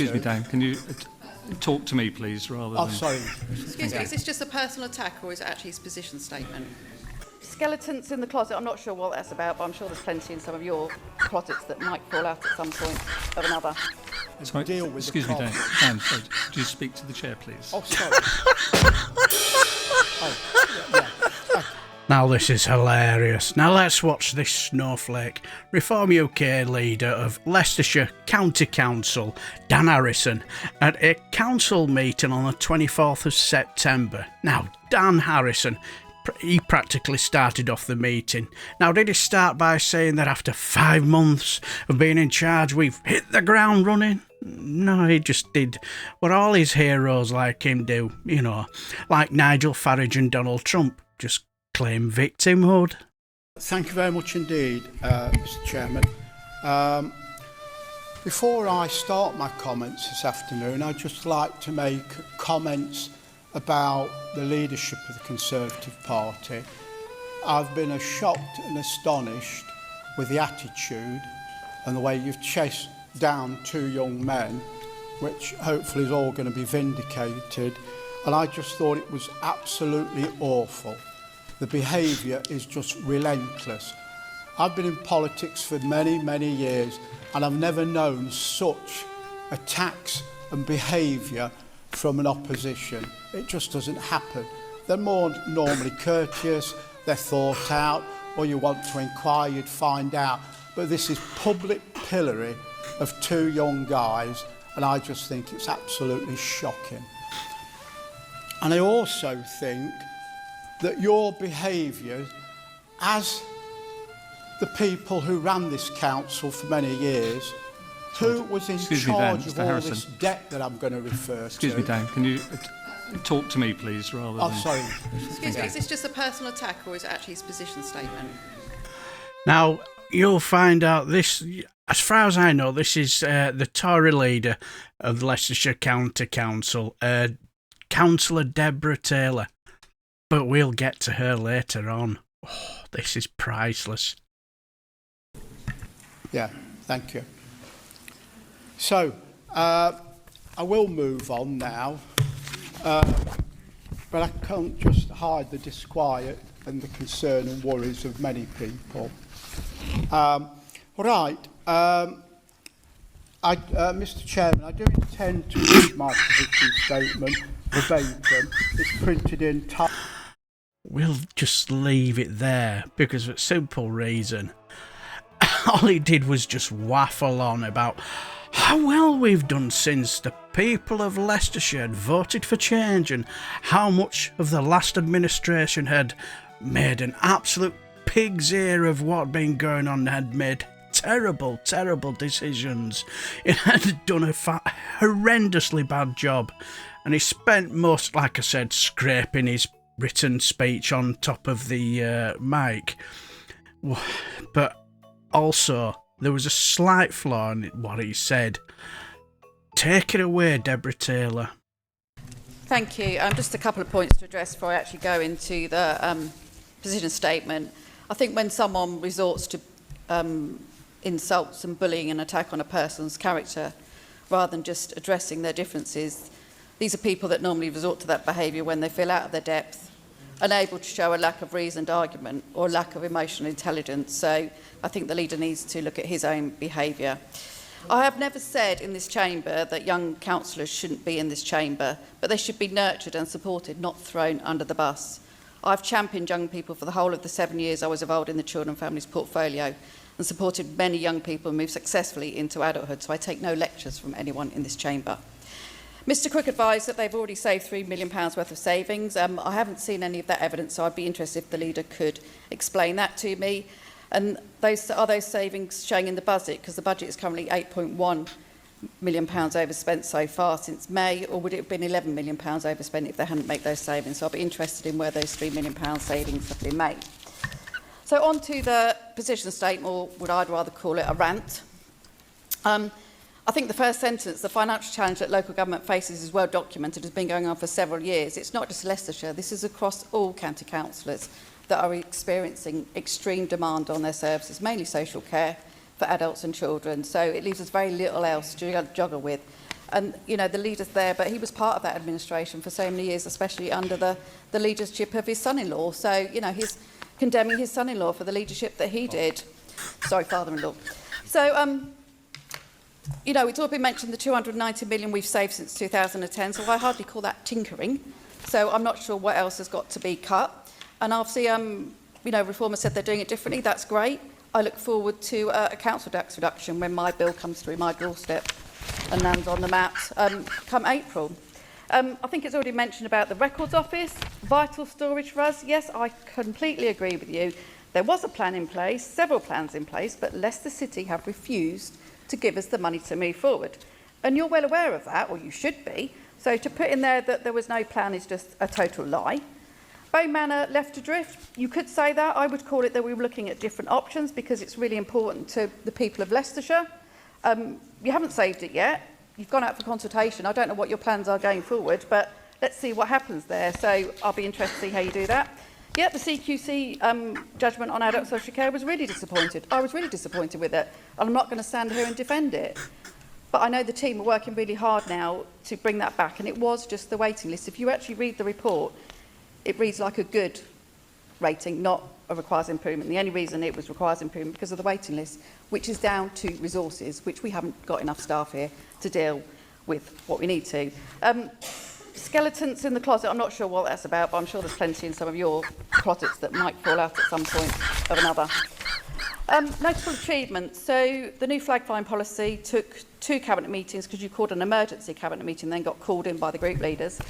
Excuse me, Dan. Can you talk to me, please, rather than... Oh, sorry. Excuse me, is this just a personal attack or is it actually his position statement? Skeletons in the closet. I'm not sure what that's about, but I'm sure there's plenty in some of your closets that might fall out at some point of another. Sorry, Deal with excuse the me, Dan. problem. Dan, sorry, could you speak to the chair, please? Oh, sorry. Now this is hilarious. Now let's watch this snowflake. Reform UK leader of Leicestershire County Council, Dan Harrison, at a council meeting on the 24th of September. Now, Dan Harrison, he practically started off the meeting. Now, did he start by saying that after 5 months of being in charge, we've hit the ground running? No, he just did what all his heroes like him do, you know, like Nigel Farage and Donald Trump, just claim victimhood. Thank you very much indeed, Mr. Chairman. Before I start my comments this afternoon, I'd just like to make comments about the leadership of the Conservative Party. I've been as shocked and astonished with the attitude and the way you've chased down 2 young men, which hopefully is all going to be vindicated, and I just thought it was absolutely awful. The behaviour is just relentless. I've been in politics for many, many years and I've never known such attacks and behaviour from an opposition. It just doesn't happen. They're more normally courteous, they're thought out, or you want to inquire, you'd find out. But this is public pillory of 2 young guys and I just think it's absolutely shocking. And I also think that your behaviour as the people who ran this council for many years, who was in charge of all this debt that I'm going to refer to... Excuse me, Dan. Can you talk to me, please, rather than... Oh, sorry. Excuse me, is this just a personal attack or is it actually his position statement? Now, you'll find out this, as far as I know, this is the Tory leader of Leicestershire County Council, Councillor Deborah Taylor. But we'll get to her later on. Oh, this is priceless. Yeah, thank you. So, I will move on now, but I can't just hide the disquiet and the concern and worries of many people. Mr. Chairman, I do intend to read my position statement verbatim. It's printed in time. We'll just leave it there because of a simple reason. All he did was just waffle on about how well we've done since the people of Leicestershire had voted for change and how much of the last administration had made an absolute pig's ear of what had been going on, had made terrible, terrible decisions. It had done a horrendously bad job, and he spent most, like I said, scraping his written speech on top of the mic. But also, there was a slight flaw in what he said. Take it away, Deborah Taylor. Thank you. Just a couple of points to address before I actually go into the position statement. I think when someone resorts to insults and bullying and attack on a person's character, rather than just addressing their differences, these are people that normally resort to that behaviour when they feel out of their depth, unable to show a lack of reasoned argument or lack of emotional intelligence. So I think the leader needs to look at his own behaviour. I have never said in this chamber that young councillors shouldn't be in this chamber, but they should be nurtured and supported, not thrown under the bus. I've championed young people for the whole of the 7 years I was involved in the Children and Families portfolio and supported many young people move successfully into adulthood, so I take no lectures from anyone in this chamber. Mr Crook advised that they've already saved £3 million worth of savings. I haven't seen any of that evidence, so I'd be interested if the leader could explain that to me. And are those savings showing in the budget? Because the budget is currently £8.1 million overspent so far since May, or would it have been £11 million overspent if they hadn't made those savings? So I'll be interested in where those £3 million savings have been made. So on to the position statement, or would I rather call it a rant. I think the first sentence, the financial challenge that local government faces, is well documented, has been going on for several years. It's not just Leicestershire, this is across all county councillors that are experiencing extreme demand on their services, mainly social care for adults and children. So it leaves us very little else to juggle with. And, you know, the leader's there, but he was part of that administration for so many years, especially under the leadership of his son-in-law. So, you know, he's condemning his son-in-law for the leadership that he did. Sorry, father-in-law. So, you know, it's all been mentioned, the 290 million we've saved since 2010, so I hardly call that tinkering. So I'm not sure what else has got to be cut. And obviously, you know, Reform has said they're doing it differently. That's great. I look forward to a council tax reduction when my bill comes through my doorstep and lands on the mat come April. I think it's already mentioned about the Records Office, vital storage for us. Yes, I completely agree with you. There was a plan in place, several plans in place, but Leicester City have refused to give us the money to move forward. And you're well aware of that, or you should be. So to put in there that there was no plan is just a total lie. Bow Manor left adrift, you could say that. I would call it that we were looking at different options because it's really important to the people of Leicestershire. You haven't saved it yet. You've gone out for consultation. I don't know what your plans are going forward, but let's see what happens there. So I'll be interested to see how you do that. Yeah, the CQC judgment on adult social care was really disappointed. I was really disappointed with it, and I'm not going to stand here and defend it. But I know the team are working really hard now to bring that back, and it was just the waiting list. If you actually read the report, it reads like a good rating, not a requires improvement. The only reason it was requires improvement because of the waiting list, which is down to resources, which we haven't got enough staff here to deal with what we need to. Skeletons in the closet, I'm not sure what that's about, but I'm sure there's plenty in some of your closets that might fall out at some point of another. Notable achievements. So the new flag fine policy took 2 cabinet meetings because you called an emergency cabinet meeting, then got called in by the group leaders.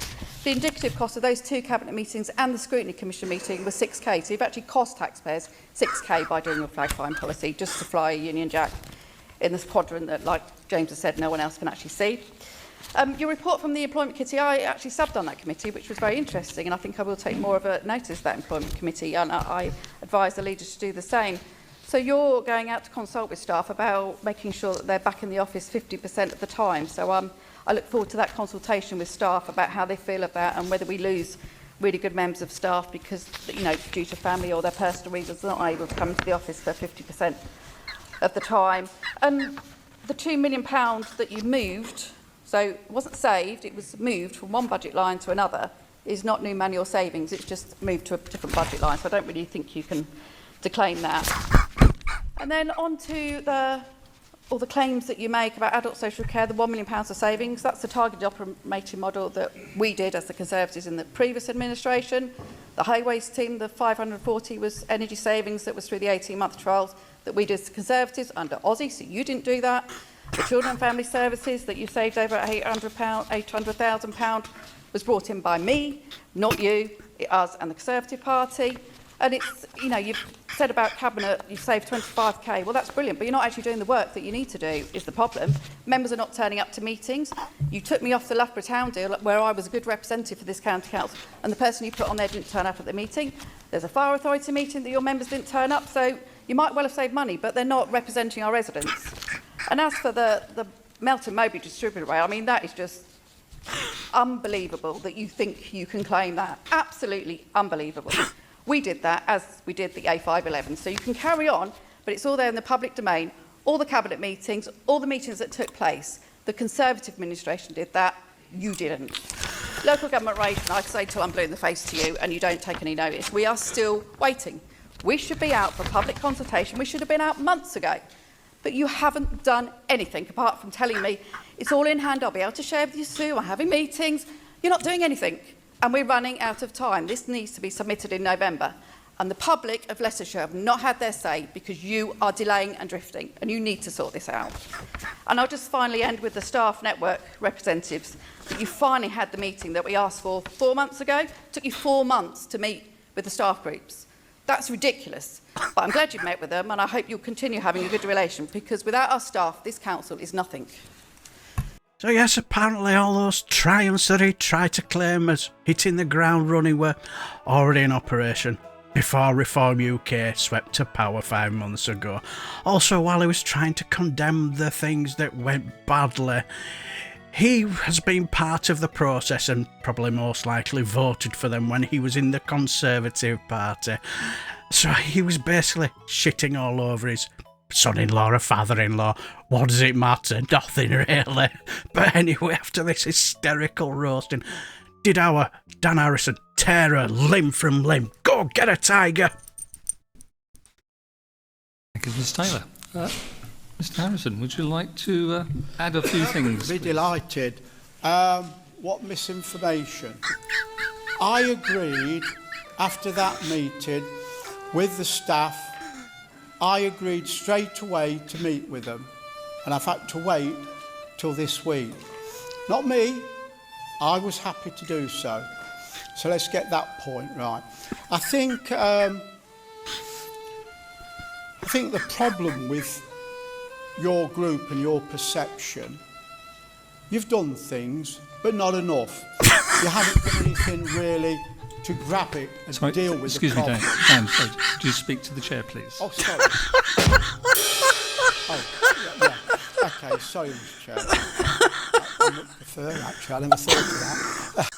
The indicative cost of those 2 cabinet meetings and the scrutiny commission meeting was 6k. So you've actually cost taxpayers 6k by doing your flag fine policy just to fly a Union Jack in this quadrant that, like James has said, no one else can actually see. Your report from the Employment Committee, I actually subbed on that committee, which was very interesting, and I think I will take more of a notice of that Employment Committee, and I advise the leaders to do the same. So you're going out to consult with staff about making sure that they're back in the office 50% of the time. So I look forward to that consultation with staff about how they feel about and whether we lose really good members of staff because, you know, due to family or their personal reasons, they're not able to come to the office for 50% of the time. The £2 million that you moved, so it wasn't saved, it was moved from one budget line to another, is not new manual savings, it's just moved to a different budget line. So I don't really think you can declaim that. And then on to all the claims that you make about adult social care, the £1 million of savings, that's the targeted operating model that we did as the Conservatives in the previous administration. The highways team, the 540 was energy savings that was through the 18-month trials that we did as the Conservatives under Aussie, so you didn't do that. The Children and Family Services that you saved over £800,000 was brought in by me, not you, us and the Conservative Party. And it's, you know, you've said about Cabinet, you've saved 25k. Well, that's brilliant, but you're not actually doing the work that you need to do, is the problem. Members are not turning up to meetings. You took me off the Loughborough Town deal, where I was a good representative for this county council, and the person you put on there didn't turn up at the meeting. There's a fire authority meeting that your members didn't turn up, so you might well have saved money, but they're not representing our residents. And as for the Melton Mowbray distributor, I mean, that is just unbelievable that you think you can claim that. Absolutely unbelievable. We did that as we did the A511. So you can carry on, but it's all there in the public domain. All the cabinet meetings, all the meetings that took place. The Conservative administration did that. You didn't. Local government rates, and I say till I'm blue in the face to you and you don't take any notice. We are still waiting. We should be out for public consultation. We should have been out months ago. But you haven't done anything apart from telling me it's all in hand. I'll be able to share with you soon. We're having meetings. You're not doing anything. And we're running out of time. This needs to be submitted in November. And the public of Leicestershire have not had their say because you are delaying and drifting, and you need to sort this out. And I'll just finally end with the staff network representatives, that you finally had the meeting that we asked for 4 months ago. It took you 4 months to meet with the staff groups. That's ridiculous. But I'm glad you've met with them, and I hope you'll continue having a good relation, because without our staff, this council is nothing. So yes, apparently all those triumphs that he tried to claim as hitting the ground running were already in operation before Reform UK swept to power 5 months ago. Also, while he was trying to condemn the things that went badly, he has been part of the process and probably most likely voted for them when he was in the Conservative Party. So he was basically shitting all over his son-in-law or father-in-law. What does it matter? Nothing really. But anyway, after this hysterical roasting, did our Dan Harrison tear her limb from limb? Go get a tiger! Thank you, Ms Taylor. Mr Harrison, would you like to add a few things? Be delighted. What misinformation? I agreed after that meeting with the staff. I agreed straight away to meet with them, and I've had to wait till this week. Not me. I was happy to do so. So let's get that point right. I think the problem with your group and your perception, you've done things, but not enough. You haven't done anything really to grab it and Sorry, deal with excuse the me, problem. Dan. Sorry. Do you speak to the chair, please? Oh, sorry. Yeah. Okay, sorry, Mr. Chair. I would prefer, actually. I never thought of that.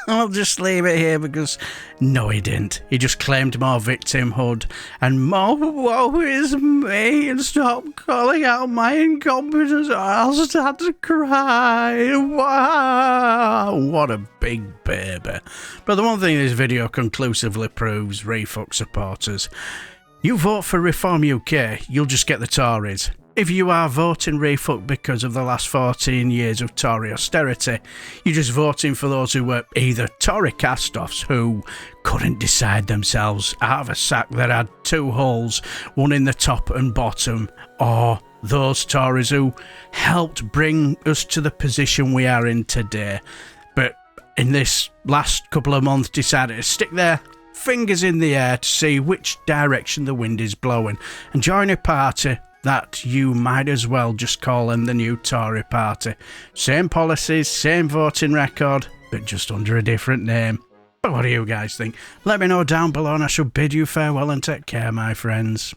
I'll just leave it here because no, he didn't. He just claimed more victimhood and more woe is me, and stop calling out my incompetence or I'll start to cry. Wow, what a big baby. But the one thing this video conclusively proves, Refuck supporters, you vote for Reform UK, you'll just get the Tories. If you are voting Refuck because of the last 14 years of Tory austerity, you're just voting for those who were either Tory cast-offs who couldn't decide themselves out of a sack that had two holes, one in the top and bottom, or those Tories who helped bring us to the position we are in today, but in this last couple of months decided to stick their fingers in the air to see which direction the wind is blowing and join a party that you might as well just call them the new Tory party. Same policies, same voting record, but just under a different name. But what do you guys think? Let me know down below and I shall bid you farewell and take care, my friends.